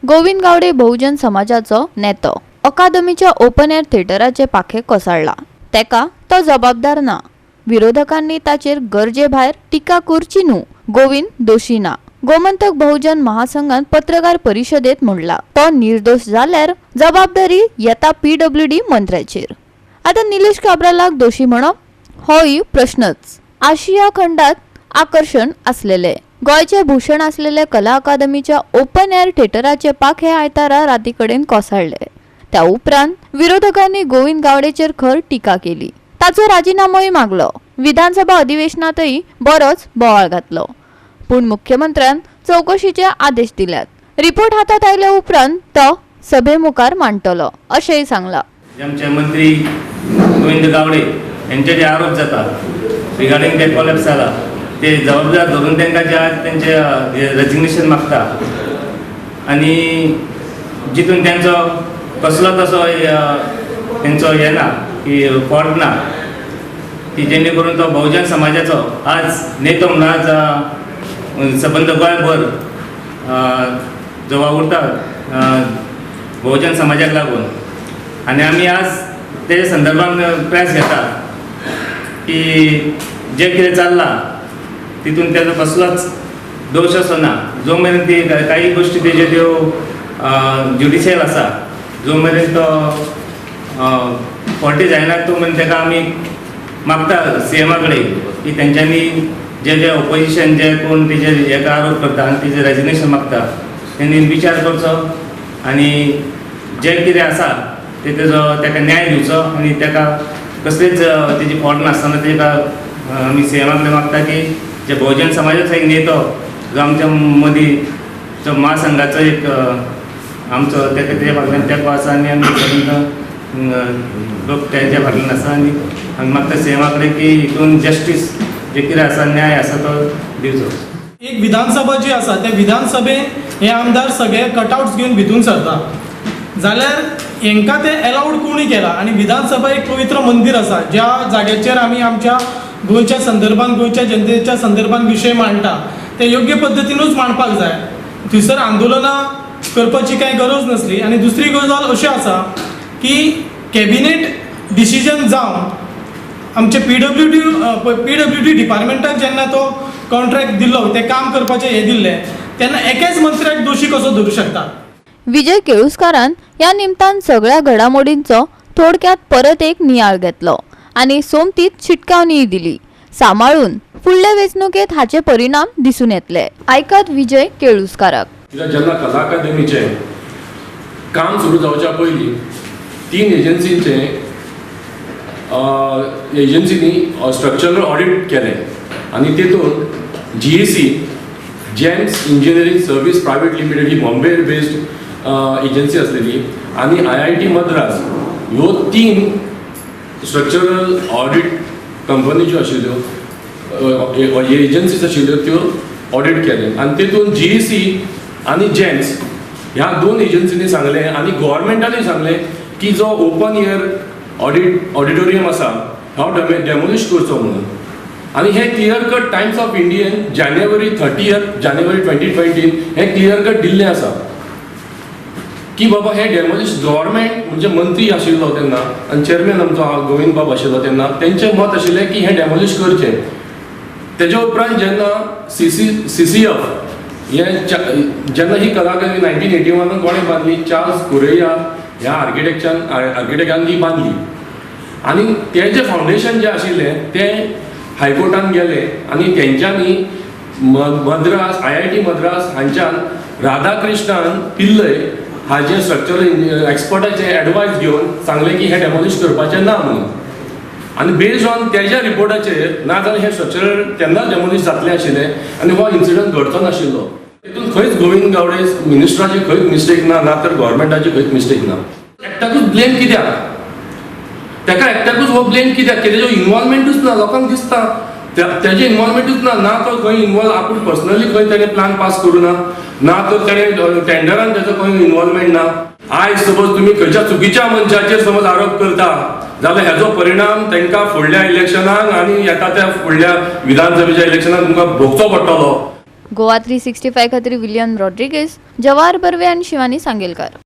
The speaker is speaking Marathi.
गोविंद गावडे बहुजन समाजाचो नेतो अकादमीच्या ओपन एअर थिएटराचे पाखे कोसळला। तेका तो जबाबदार ना। विरोधकांनी ताचेर गरजे भायर टिका करची न्हू। गोविंद दोशी ना। गोमंतक बहुजन महासंघान पत्रकार परिषदेत म्हणला तो निर्दोष जाल्यार जबाबदारी येता पीडब्ल्यूडी मंत्र्याचेर। आता निलेश काब्रालाक दोशी म्हणप होय प्रश्नच। आशिया खंडात आकर्षण असलेले गोयचे भूषण असलेले कला अकादमीच्या ओपन एअर थिएटराचे पाखे आयतारा रातीकडेन कोसळले। त्या उपरांत विरोधकांनी गोविंद गावडेचेर खर टिका केली। ताचो राजीनामोय मागलो। विधानसभा अधिवेशनातही बरोच बोवाळ घातलो, पूण मुख्यमंत्र्यान चौकशीचे आदेश दिल्यात। रिपोर्ट हातात आयल्या उपरांत तो सभेमुखार मांडटलो अशेंय सांगला। आमचे मंत्री गोविंद गावडे यांचे जे आरोप जातात रिगार्डिंग ते कोलॅप्स जाला ते जबाबदार धरून त्यांचे रेजिग्नेशन मागता आणि जितून त्यांचो कसलो तसो त्यांचो हे ना की फॉल्ट ना की जेणे करून तो बहुजन समाजाचो आज नेतो म्हणून आज सबंद गोंयभर जो वावुरता बहुजन समाजाक लागून आणि आमी आज तेच्या संदर्भात प्रेस घेता की जे कितें चल्लां तितून तेजो कसलोच दोश असो ना। जो मेरेन ती काही गोष्टी तेज्यो त्यो ज्युडिशियल आसा, जो मेरेन तो फावटी जायना तो मेरेन तेका आमी मागता सीएमा कडेन की तेंच्यांनी जे जे ऑपोजिशन जे कोण तेजे हेका आरोप करता आनी तेजें रेजिग्नेशन मागता तेणी विचार करचो आनी जे कितें आसा तेका न्याय दिवचो आनी तेका कसलीच तेजी फॉल्ट नासतना तेका आमी सीएमा कडेन मागता की जे बहुजन समाजाचो एक नेतो जो आमच्या मदीं जो महासंघाचो एक आमचो तेच्या फाटल्यान तेको आसा आनी आमी लोक तेच्या फाटल्यान आसा आनी आमी मागता सीएमा कडेन की हितून जस्टीस जे कितें आसा न्याय आसा तो दिवचो। एक विधानसभा जी आसा त्या विधानसभेन हे आमदार सगळे कटआउट्स घेवन भितून सरता जाल्यार हांकां ते अलाउड कोणी केला। आणि विधानसभा एक पवित्र मंदिर आसा ज्या जाग्याचेर आमी आमच्या गोंयच्या संदर्भान गोंयच्या जनतेच्या संदर्भान विशय मांडटा ते योग्य पद्दतीनूच मांडपाक जाय। थंयसर आंदोलनां करपाची कांय गरज नसली। आणि दुसरी गजाल अशी आसा की कॅबिनेट डिसिजन जावन आमचे पीडब्ल्यूडी डिपार्टमेंटाक जेन्ना तो कॉन्ट्रॅक्ट दिल्लो ते काम करपाचें हे दिल्लें तेन्ना एकाच मंत्र्याक दोशी कसो धरूं शकता। विजय केळुस्कारान या निमतान सगळ्या घडामोडींचो थोडक्यात परत एक नियाळ घेतलो आणि सोमतीत शिटकावणी दिली। सांबाळून फुडले वेंचणुकेत हाचे परिणाम दिसून येतले। ऐकत विजय केळुस्काराक। जेन्ना कला अकादमीचे काम सुरू जावच्या पयलीं 3 एजन्सीनी स्ट्रक्चरल ऑडिट केलें आणि तेतून GAC James engineering service private limited ही बॉम्बे बेस्ड एजन्सी असलेली आणि IIT मद्रास ह्यो 3 स्ट्रक्चरल ऑडिट कंपनी ज्यो आशिल्ल्यो एजन्सीज आशिल्ल्यो त्यो ऑडिट केले आणि तेतून जीएसी आणि जेम्स ह्या 2 एजन्सीनी सांगले आणि गव्हर्मेंटानूय सांगले की जो ओपन एअर ऑडिटोरियम आसा हांव डेमोलिश करचो म्हणून। आणि हे clear cut Times of Indian जानेवारी 2020 हे क्लियर कट दिल्लें आसा की बाबा हे डेमोलिश गव्हर्मेंट म्हणजे मंत्री आशिल्लो तेन्ना आणि चेअरमॅन आमचो गोविंद बाब आशिल्लो तेन्ना तेंचें मत आशिल्लें की हे डेमोलिश करचें। तेज्या उपरांत जेन्ना CCF हे जेन्ना ही कला अकादमी 1981 कोणें बांदली चार्ल्स कुरेया ह्या आर्किटेक्टान ती बांदली आणि तेजें फावंडेशन जें आशिल्लें तें हायकोर्टान गेले आणि तेंच्यांनी मद्रास IIT मद्रास हांच्यान राधाकृष्णन पिल्लय हाजे स्ट्रक्चरल एक्सपर्टाचे एडवायस घेवन सांगले की हे डेमोलिश करपाचें ना म्हणून। आणि बेस्ड ऑन तेज्या रिपोर्टाचेर ना जाल्यार हे स्ट्रक्चरल तेन्नाच डेमोलिश जातलें आशिल्लें आणि हो इन्सिडंट घडचो नाशिल्लो। तेतून खंयच गोविंद गावडे मिनिस्टराची खंयच मिस्टेक ना तर गव्हर्मेंटाची खंयच मिस्टेक ना। एकट्याकूच ब्लेम कित्याक तेका एकट्याकूच हो ब्लेम कित्याक तेजो इन्वॉल्वमेंटूच ना। लोकांक दिसता तेजे इन्वॉल्वमेंटूच ना तो खंय इन्वॉल्व आपूण पर्सनली खंय तेणें प्लान पास करूं ना तर तेणें टेंडरान तेजो खंय इन्वॉल्वमेंट ना। आयज सपोज तुमी खंयच्या चुकीच्या मनशाचेर समज आरोप करता जाल्यार हेजो परिणाम तांकां फुडल्या इलेक्शनाक आनी येता त्या फुडल्या विधानसभेच्या इलेक्शनाक तुमकां भोगचो पडटलो। गोवा 365 खातीर विलियम रॉड्रिगीस, जवाहर बर्वे आनी शिवानी सांगेलकार.